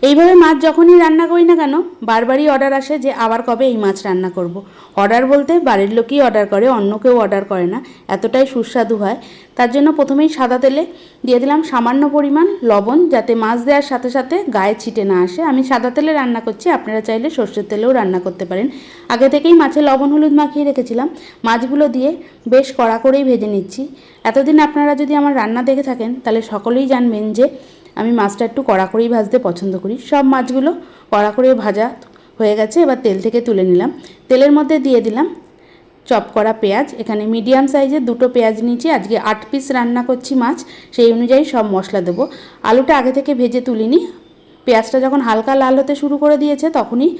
এইভাবে মাছ যখনই রান্না করি না কেন বারবারই অর্ডার আসে যে আবার কবে এই মাছ রান্না করব। অর্ডার বলতে বাড়ির লোকই অর্ডার করে, অন্য কেউ অর্ডার করে না, এতটাই সুস্বাদু হয়। তার জন্য প্রথমেই সাদা তেলে দিয়ে দিলাম সামান্য পরিমাণ লবণ, যাতে মাছ দেওয়ার সাথে সাথে গায়ে ছিটে না আসে। আমি সাদা তেলে রান্না করছি, আপনারা চাইলে সর্ষের তেলেও রান্না করতে পারেন। আগে থেকেই মাছে লবণ হলুদ মাখিয়ে রেখেছিলাম। মাছগুলো দিয়ে বেশ কড়া করেই ভেজে নিচ্ছি। এতদিন আপনারা যদি আমার রান্না দেখে থাকেন তাহলে সকলেই জানবেন যে আমি মাছটা একটু কড়া করেই ভাজতে পছন্দ করি। সব মাছগুলো কড়া করে ভাজা হয়ে গেছে, এবার তেল থেকে তুলে নিলাম। তেলের মধ্যে দিয়ে দিলাম চপ করা পেঁয়াজ। এখানে মিডিয়াম সাইজের 2টো পেঁয়াজ নিয়েছি, আজকে 8 পিস রান্না করছি মাছ, সেই অনুযায়ী সব মশলা দেবো। আলুটা আগে থেকে ভেজে তুলিনি, পেঁয়াজটা যখন হালকা লাল হতে শুরু করে দিয়েছে তখনই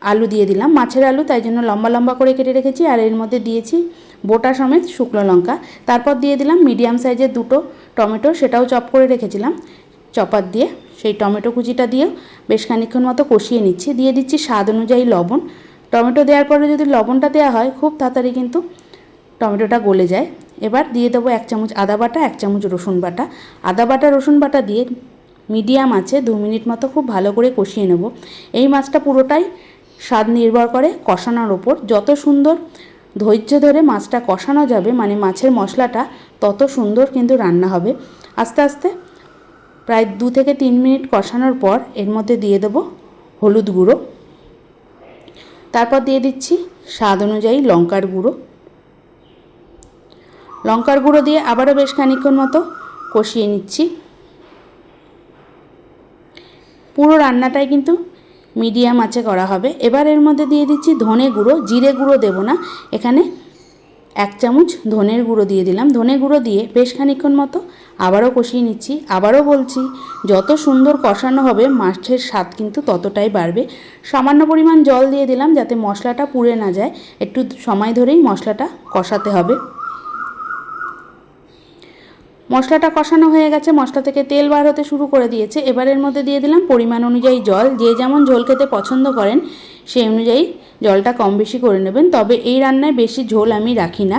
আলু দিয়ে দিলাম। মাছের আলু, তাই জন্য লম্বা লম্বা করে কেটে রেখেছি। আর এর মধ্যে দিয়েছি বোটা সমেত শুকনো লঙ্কা। তারপর দিয়ে দিলাম মিডিয়াম সাইজের 2টো টমেটো, সেটাও চপ করে রেখেছিলাম চপার দিয়ে। সেই টমেটো কুচিটা দিয়েও বেশ খানিকক্ষণ মতো কষিয়ে নিচ্ছি। দিয়ে দিচ্ছি স্বাদ অনুযায়ী লবণ। টমেটো দেওয়ার পরে যদি লবণটা দেওয়া হয় খুব তাড়াতাড়ি কিন্তু টমেটোটা গলে যায়। এবার দিয়ে দেবো 1 চামচ আদা বাটা, 1 চামচ রসুন বাটা। আদা বাটা রসুন বাটা দিয়ে মিডিয়াম আছে 2 মিনিট মতো খুব ভালো করে কষিয়ে নেব। এই মাছটা পুরোটাই স্বাদ নির্ভর করে কষানোর ওপর। যত সুন্দর ধৈর্য ধরে মাছটা কষানো যাবে, মানে মাছের মশলাটা, তত সুন্দর কিন্তু রান্না হবে। আস্তে আস্তে প্রায় 2 থেকে 3 মিনিট কষানোর পর এর মধ্যে দিয়ে দেবো হলুদ গুঁড়ো। তারপর দিয়ে দিচ্ছি স্বাদ অনুযায়ী লঙ্কার গুঁড়ো। লঙ্কার গুঁড়ো দিয়ে আবারও বেশ খানিকক্ষণ মতো কষিয়ে নিচ্ছি। পুরো রান্নাটাই কিন্তু মিডিয়াম আঁচে করা হবে। এবার এর মধ্যে দিয়ে দিচ্ছি ধনে গুঁড়ো। জিরে গুঁড়ো দেবো না, এখানে 1 চামচ ধনের গুঁড়ো দিয়ে দিলাম। ধনে গুঁড়ো দিয়ে বেশ খানিকক্ষণ মতো আবারও কষিয়ে নিচ্ছি। আবারও বলছি, যত সুন্দর কষানো হবে মাছের স্বাদ কিন্তু ততটাই বাড়বে। সামান্য পরিমাণ জল দিয়ে দিলাম যাতে মশলাটা পুড়ে না যায়, একটু সময় ধরেই মশলাটা কষাতে হবে। মশলাটা কষানো হয়ে গেছে, মশলা থেকে তেল বার হতে শুরু করে দিয়েছে। এবার এর মধ্যে দিয়ে দিলাম পরিমাণ অনুযায়ী জল। যে যেমন ঝোল খেতে পছন্দ করেন সেই অনুযায়ী জলটা কম বেশি করে নেবেন, তবে এই রান্নায় বেশি ঝোল আমি রাখি না।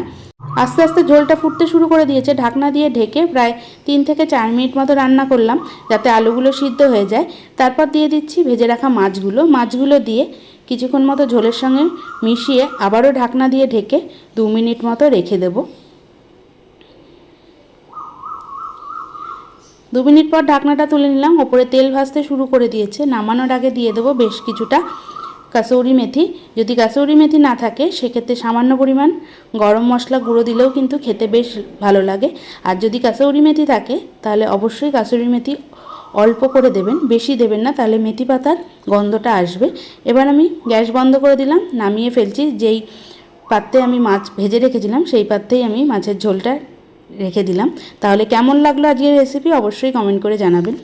আস্তে আস্তে ঝোলটা ফুটতে শুরু করে দিয়েছে। ঢাকনা দিয়ে ঢেকে প্রায় 3 থেকে 4 মিনিট মতো রান্না করলাম যাতে আলুগুলো সিদ্ধ হয়ে যায়। তারপর দিয়ে দিচ্ছি ভেজে রাখা মাছগুলো দিয়ে কিছুক্ষণ মতো ঝোলের সঙ্গে মিশিয়ে আবারও ঢাকনা দিয়ে ঢেকে 2 মিনিট মতো রেখে দেবো। 2 মিনিট পর ঢাকনাটা তুলে নিলাম। ওপরে তেল ভাসতে শুরু করে দিয়েছে। নামানোর আগে দিয়ে দেবো বেশ কিছুটা কাসৌরি মেথি। যদি কাসৌরি মেথি না থাকে সেক্ষেত্রে সামান্য পরিমাণ গরম মশলা গুঁড়ো দিলেও কিন্তু খেতে বেশ ভালো লাগে। আর যদি কাসৌরি মেথি থাকে তাহলে অবশ্যই কাসৌরি মেথি অল্প করে দেবেন, বেশি দেবেন না, তাহলে মেথি পাতার গন্ধটা আসবে। এবার আমি গ্যাস বন্ধ করে দিলাম, নামিয়ে ফেলছি। যেই পাত্রে আমি মাছ ভেজে রেখেছিলাম সেই পাত্রেই আমি মাছের ঝোলটা রেখে দিলাম। তাহলে কেমন লাগলো আজকের রেসিপি অবশ্যই কমেন্ট করে জানাবেন।